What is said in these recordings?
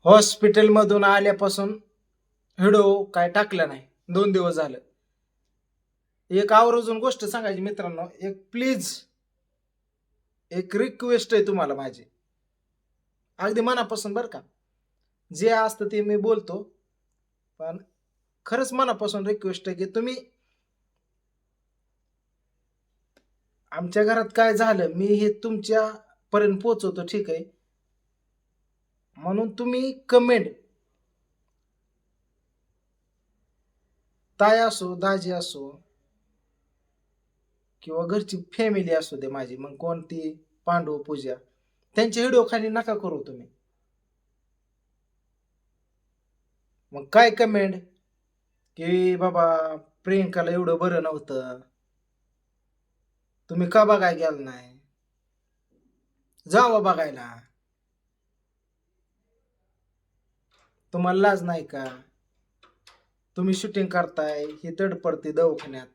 हॉस्पिटलमधून आल्यापासून व्हिडिओ काय टाकला नाही, 2 दिवस झालं. एक आवर्जून गोष्ट सांगायची मित्रांनो, एक प्लीज एक रिक्वेस्ट आहे तुम्हाला माझी, अगदी मनापासून बरं का. जे असतं ते मी बोलतो, पण खरंच मनापासून रिक्वेस्ट आहे की तुम्ही, आमच्या घरात काय झालं मी हे तुमच्या पर्यंत पोहोचवतो, ठीक आहे. म्हणून तुम्ही कमेंट, ताई असो दाजी असो किंवा घरची फॅमिली असू दे माझी, मग कोणती पांडव पूजा, त्यांच्या व्हिडिओ खाली नका करू तुम्ही. मग काय कमेंट की बाबा प्रियंकाला एवढं बरं नव्हतं, तुम्ही का बघायला गेला नाही, जावं बघायला, तुम्हाला लाज नाही का, तुम्ही शूटिंग करताय ही तडपडते दवाखान्यात.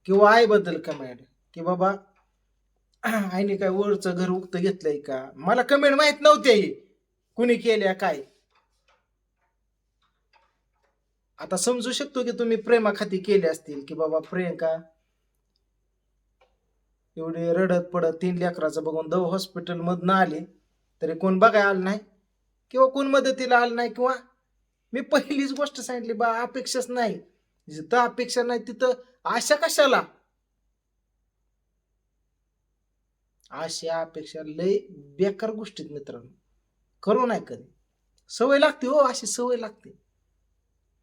किंवा आईबद्दल कमेंट की बाबा आईने काय वरचं घर उगत घेतलंय का, मला कमेंट माहित नव्हते कुणी केल्या काय. आता समजू शकतो की तुम्ही प्रेमाखाती केले असतील की बाबा प्रियंका एवढी रडत पडत 3 लेकराचं बघून हॉस्पिटल मधनं आली तरी कोण बघायला आलं नाही किंवा कोण मदतीला आलं नाही. किंवा मी पहिलीच गोष्ट सांगितली बा, अपेक्षाच नाही. जिथं अपेक्षा नाही तिथं आशा कशाला. आशा अपेक्षा लय बेकार गोष्टीत मित्रांनो, करू नाही कधी. सवय लागते हो, अशी सवय लागते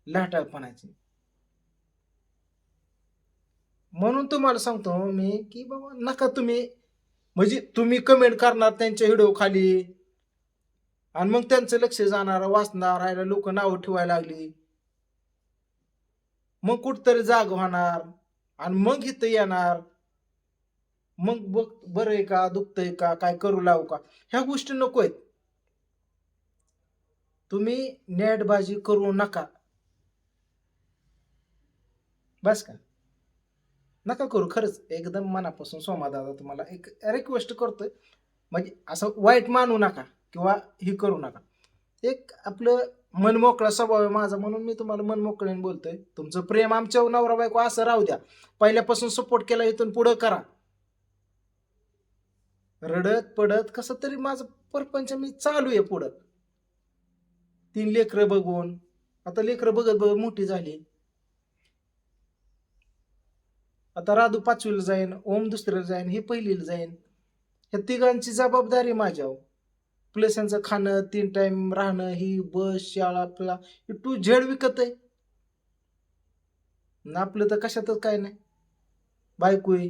लाटाळपणाची. म्हणून तुम्हाला सांगतो मी की बाबा नका तुम्ही, म्हणजे तुम्ही कमेंट करणार त्यांच्या व्हिडिओ खाली आणि मग त्यांचं लक्ष जाणार, वाचणार, राहायला लोक नावं ठेवायला लागली, मग कुठतरी जाग होणार आणि मग इथं येणार, मग बघ बरं आहे का, दुखतंय का, काय करू लावू का, ह्या गोष्टी नको आहेत. तुम्ही नेटबाजी करू नका, बस का. नका करू, खरंच एकदम मनापासून सोमादादा तुम्हाला एक रिक्वेस्ट करतोय. म्हणजे असं वाईट मानू नका किंवा ही करू नका. एक आपलं मनमोकळा स्वभाव आहे माझा, म्हणून मी तुम्हाला मनमोकळीने बोलतोय. तुमचं प्रेम आमच्यावर नवरा बायको असं राहू द्या, पहिल्यापासून सपोर्ट केला, इथून पुढं करा. रडत पडत कसं तरी माझं परपंच मी चालू आहे पुढं. 3 लेकरं बघून, आता लेकरं बघत बघत मोठी झाली. आता राधू 5वीला जाईन, ओम 2रीला जाईन, ही 1लीला जाईन. ह्या तिघांची जबाबदारी माझ्यावर. प्लस यांचं खाणं, 3 टाइम राहणं, ही बस शाळा आपला टू झेड विकत आहे. न आपलं तर कशातच काय नाही. बायको आहे,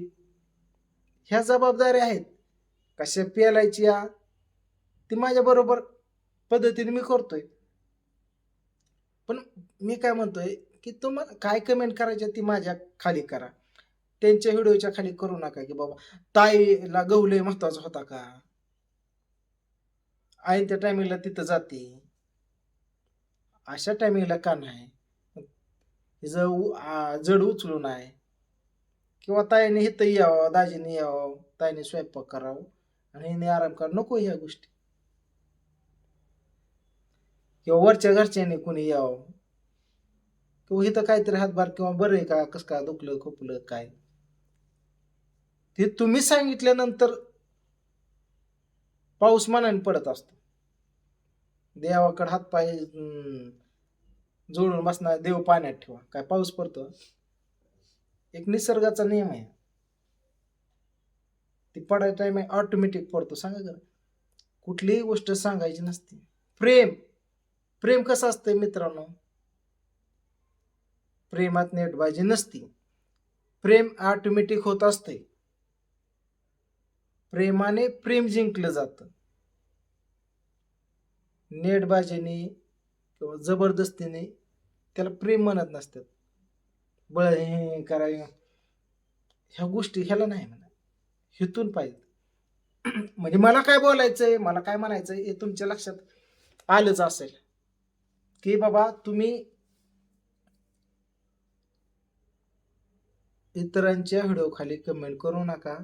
ह्या जबाबदाऱ्या आहेत. कशा पेलायची या ती माझ्या बरोबर पद्धतीने मी करतोय. पण मी काय म्हणतोय की तुम्हाला काय कमेंट करायच्या ती माझ्या खाली करा, त्यांच्या व्हिडिओच्या खाली करू नका की बाबा ताईला गवले महत्वाचा होता का, आई त्या टायमिंगला तिथं जाते, अशा टायमिंगला का नाही, जड उचलून आहे. किंवा ताईने इथं यावं, दाजीने यावं, ताईने स्वयंपाक करावं आणि हिने आराम करा, नको ह्या गोष्टी. किंवा वरच्या घरच्याने कोणी यावं किंवा इथं काहीतरी हातभार किंवा बरं आहे का, कसं काय दुखलं खोपलं काय, ते तुम्ही सांगितल्यानंतर पाऊस मनाने पडत असतो. देवाकडे हातपाय जोडून बसणार, देव पाण्यात ठेवा, काय पाऊस पडतो. एक निसर्गाचा नियम आहे, ती पडायचा टाइम आहे ऑटोमॅटिक पडतो. सांगा जरा, कुठलीही गोष्ट सांगायची नसते. प्रेम, प्रेम कसं असतंय मित्रांनो, प्रेमात नेटबाजी नसती. प्रेम ऑटोमॅटिक होत असते. प्रेमाने प्रेम जिंकलं जातं, नेटबाजीने किंवा जबरदस्तीने त्याला प्रेम म्हणत नसतात. बळ हे कराय, ह्या गोष्टी ह्याला नाही म्हणा, हिथून पाहिजे. म्हणजे मला काय बोलायचंय, मला काय म्हणायचंय हे तुमच्या लक्षात आलंच असेल की बाबा तुम्ही इतरांच्या व्हिडिओ खाली कमेंट करू नका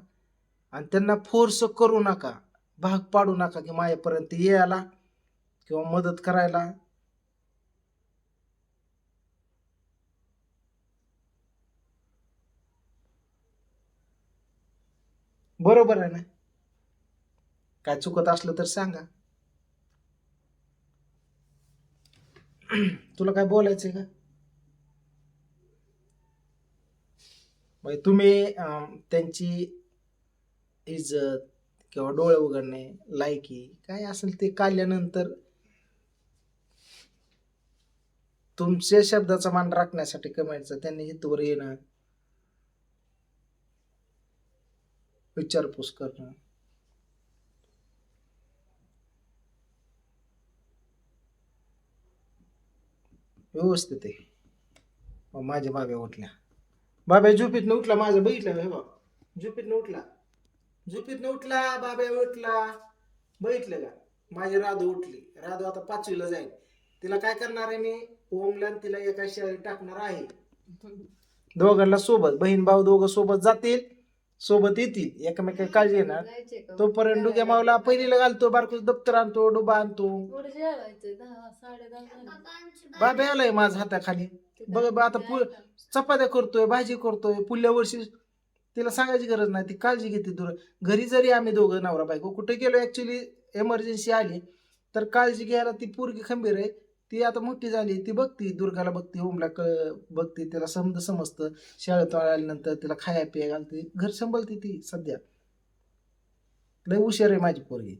आणि त्यांना फोर्स करू नका, भाग पाडू नका की माझ्यापर्यंत यायला किंवा मदत करायला. बरोबर आहे ना? काय चुकत असलं तर सांगा. तुला काय बोलायचंय का? म्हणजे तुम्ही त्यांची इज्जत किंवा डोळे उघडणे, लायकी काय असेल ते काढल्यानंतर तुमच्या शब्दाचा मान राखण्यासाठी कमायचं, त्यांनी हितवर येणं, विचारपूस करणं व्यवस्थित आहे. मग माझ्या बाब्या उठल्या, बाब्या झोपेतनं उठला, माझं बघितलं हे बाबा, झोपेतनं उठला, झोपेतनं उठला, बाब्या उठला, बघितलं का? माझी राधू उठली. राधू आता 5वीला जाईल. तिला काय करणार आहे मी, ओमला आणि तिला एका शाळेत टाकणार आहे. दोघांना सोबत, बहीण भाऊ दोघं सोबत जातील, सोबत येतील, एकमेकाची काळजी घेणार. तोपर्यंत डुग्या मावला पहिलीला घालतो, बारकूस दप्तर आणतो, डोबा आणतो. बाबा आलाय माझ्या हाताखाली, बघ आता चपात्या करतोय, भाजी करतोय. पुढल्या वर्षी तिला सांगायची गरज नाही, ती काळजी घेते. दूर घरी जरी आम्ही दोघं नवरा बायको कुठे गेलो, ऍक्च्युली एमर्जन्सी आली तर काळजी घ्यायला ती पोरगी खंबीर आहे. ती आता मोठी झाली, ती बघती, दुर्गाला बघती, ओमला बघती, तिला समजतं. शाळेत आल्यानंतर तिला खाया पिया घालते, घर सांभाळते ती. सध्या लय हुशार आहे माझी पोरगी,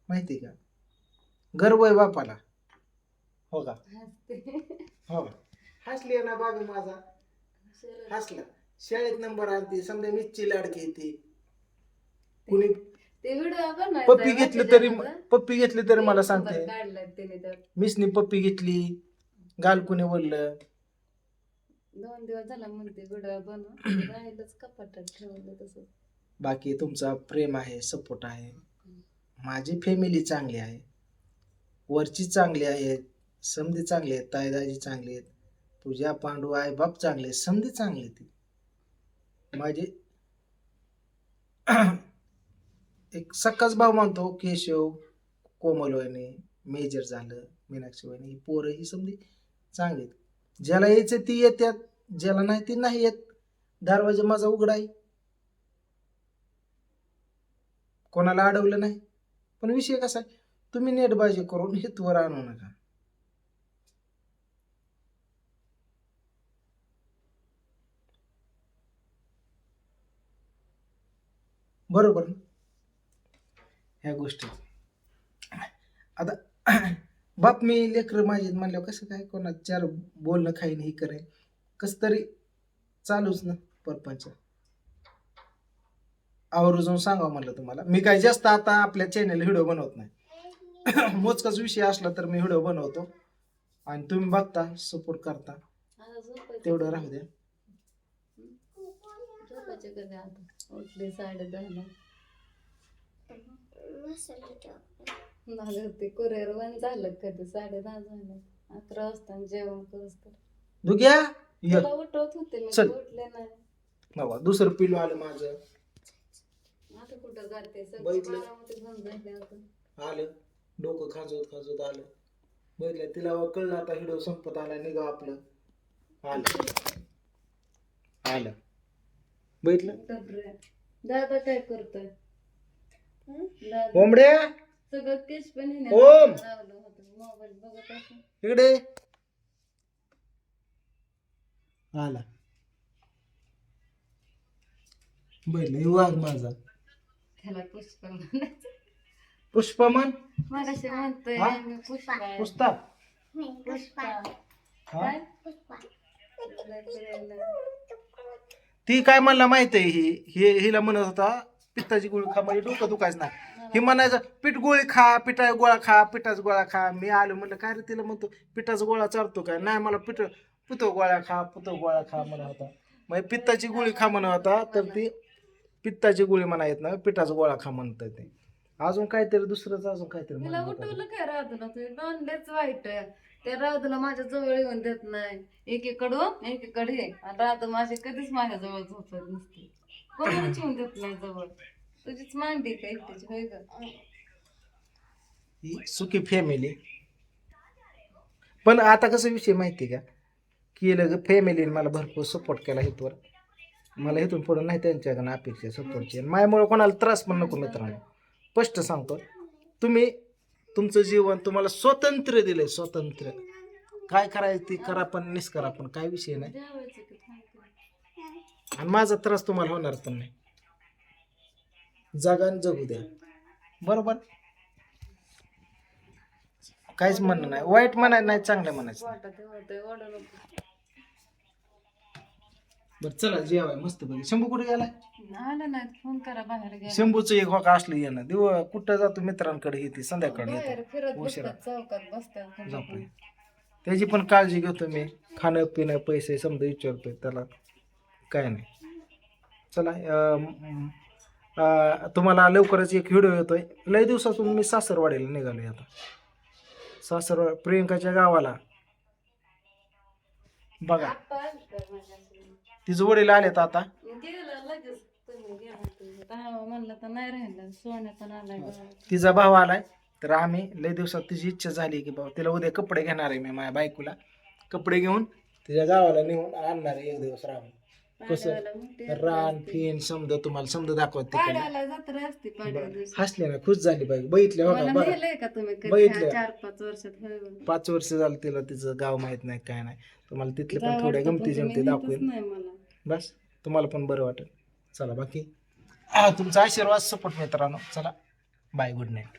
माहिती का? गर्व आहे बापाला. हो का? हो, हसली ना बाबू माझा, हसला. शाळेत नंबर आणते, समजा मीची लाडकी येते. कुणी पप्पी घेतली तरी मला सांगते, मीसनी पप्पी घेतली, गाल कुणी बोललं. 2 दिवस झाला म्हणते व्हिडिओ बनव, राहिलंच कपाटात ठेवलं तसं. बाकी तुमचा प्रेम आहे, सपोर्ट आहे. माझी फॅमिली चांगली आहे, वरची चांगली आहे, समधी चांगली आहेत, ताईदाजी चांगली आहेत, तुझ्या पांडू आई बाप चांगले, समधी चांगली. ती माझी एक सक्काच भाव मानतो. केशव, कोमलवाणी, मेजर झालं, मीनाक्षी वाणी, ही पोरं ही समधी चांगली. ज्याला यायचं ती येत्यात, ज्याला नाही ती नाही येत. दरवाजा माझा उघडा आहे, कोणाला अडवलं नाही. पण विषय कसा आहे, तुम्ही नेटबाजी करून हितवर आणू नका. बरोबर ना ह्या गोष्टी. आता बाप मी लेकर माझे म्हणल्यावर कसं काय, कोणा चार बोलणं खाईन ही करेन, कसं तरी चालूच ना परपंच. आवर्जून सांगा म्हणलं तुम्हाला. मी काय जास्त आता आपल्या चॅनल व्हिडिओ बनवत नाही. मोजकाच विषय असला तर मी व्हिडिओ बनवतो आणि तुम्ही बघता, सपोर्ट करता, तेवढं राहू द्या. झोपायचे कधी आता, उठले 10:30ला. झालं ते कुरिअर वन झालं कधी 10:30 झालं, 11 वाजता जेवण करूच तर. दुग्या तुला उठवत होते मी, चल. उठले नाही. बाबा दुसरं पिलू आलं माझं, आता कुठं जाते, बघितलं? बारामती बंद झाले आता. आलं डोकं खाजवत आलं. बघितलं, तिला कळलं आता व्हिडिओ संपत आला, निघा आपलं. आलं बघितलं. दादा काय करतोय? दादा कोंबड्या सगळं केस पण ओम! लावलं होतं, मोबाईल बघत असं. इकडे आला. बघितलं वाघ माझा. त्याला पुष्पा म्हणायचं. पुष्पमन मगाशी म्हणतोय हा? मी पुष्पा आहे. पुष्पा पुष्पा हा? काय? ती काय म्हणला माहितीये, हिला म्हणत होता पित्ताची गोळी खा, म्हणजे डोकं दुखायचं नाही. ही म्हणायचं पीठ गोळी खा, पिठा गोळा खा, पिठाचा गोळा खा. मी आलो म्हणलं काय रे, तिला म्हणतो पिठाचा गोळा चालतो काय? नाही मला पितो गोळ्या खा, खा म्हणत होता. मग पित्ताची गोळी खा म्हणत होता, तर ती पित्ताची गोळी म्हणा येत ना, पिठाचा गोळा खा म्हणत ते. अजून काहीतरी दुसरंच, अजून काहीतरी तिला म्हणत होता. उठवलं काय राधूला? तुम्ही दोनलेच वाईट आहे. त्या राधूला माझ्या जवळ येऊन देत नाही, एकीकडून एकीकडे. आणि राधू माझी कधीच माझ्या जवळ झोपत नसते. कोणाला ठेवून देत नाही जवळ. तुझीच मांडी काय एकटीची होय ग. ही सुखी फॅमिली. पण आता कसं विषय माहिती का, केलं फॅमिलीने मला भरपूर सपोर्ट केला इथवर. मला इथून पुढे नाही त्यांच्याकडनं अपेक्षा सपोर्टची. माझ्यामुळे कोणाला त्रास पण नको मित्रांनो. स्पष्ट सांगतो, तुम्ही तुमचं जीवन तुम्हाला स्वातंत्र्य दिलंय, स्वातंत्र्य. काय करायचं ते करा, पण निष्करा पण काय विषय नाही. जेवायचं की खायचं. आणि माझा त्रास तुम्हाला होणार पण नाही. जागा आणि जगू द्या, बरोबर. काहीच म्हणणं नाही, वाईट म्हणायचं नाही, चांगलं म्हणायचं नाही. वाटत होतंय ओढा नको. बरं चला जेवाय मस्त बघ. शंभू कुठे गेलाय? आलं नाही फोन करा बाहेर गेला. शंभूचं एक होका असलं येणं दिव कुठं जातो मित्रांकडे येते, संध्याकाळी बाहेर येतो फिरत उशिरा बसतात चौकात बसतात. झोपले. त्याची पण काळजी घेतो मी, खाणं पिणं पैसे समजा विचारतोय त्याला, काय नाही. चला तुम्हाला लवकरच एक व्हिडिओ येतोय. लय दिवसातून मी सासरवाडीला निघालोय आता. सासरवाड प्रियंकाच्या गावाला बघा, तिचं वडील आलेत आता. गेला लगेच तुम्ही गेला तुम्ही. तेव्हा म्हणलं तर नाही राहिलं. सोन्या पण आलाय गावात. तिचा भाव आलाय, तर आम्ही लय दिवसात तिची इच्छा झाली की बाबा तिला उद्या कपडे घेणार आहे मी माझ्या बायकोला. कपडे घेऊन तिच्या गावाला नेऊन आणणार आहे एक दिवस राहून. कसं पाड्याला मोठी रान फिन समजा तुम्हाला समजा दाखवत तिकडे. पाड्याला जत्रा असते पाड्या दिवशी. हसले ना, खुश झाली पाहिजे. बघितले हो मला का बघा, नेलंय का तुम्ही कधी? बघितलं. 4-5 वर्षात होय बघ. 5 वर्ष झालं तिला तिचं गाव माहित नाही काय नाही. तुम्हाला तिथले पण जावं थोड्या वाटतं, गमती पण तुम्ही जमती नेतच दाखवेन. नाही मला. बस तुम्हाला पण बरं वाटेल. चला बाकी तुमचा आशीर्वाद सपोर्ट मित्रांनो. चला बाय, गुड नाईट.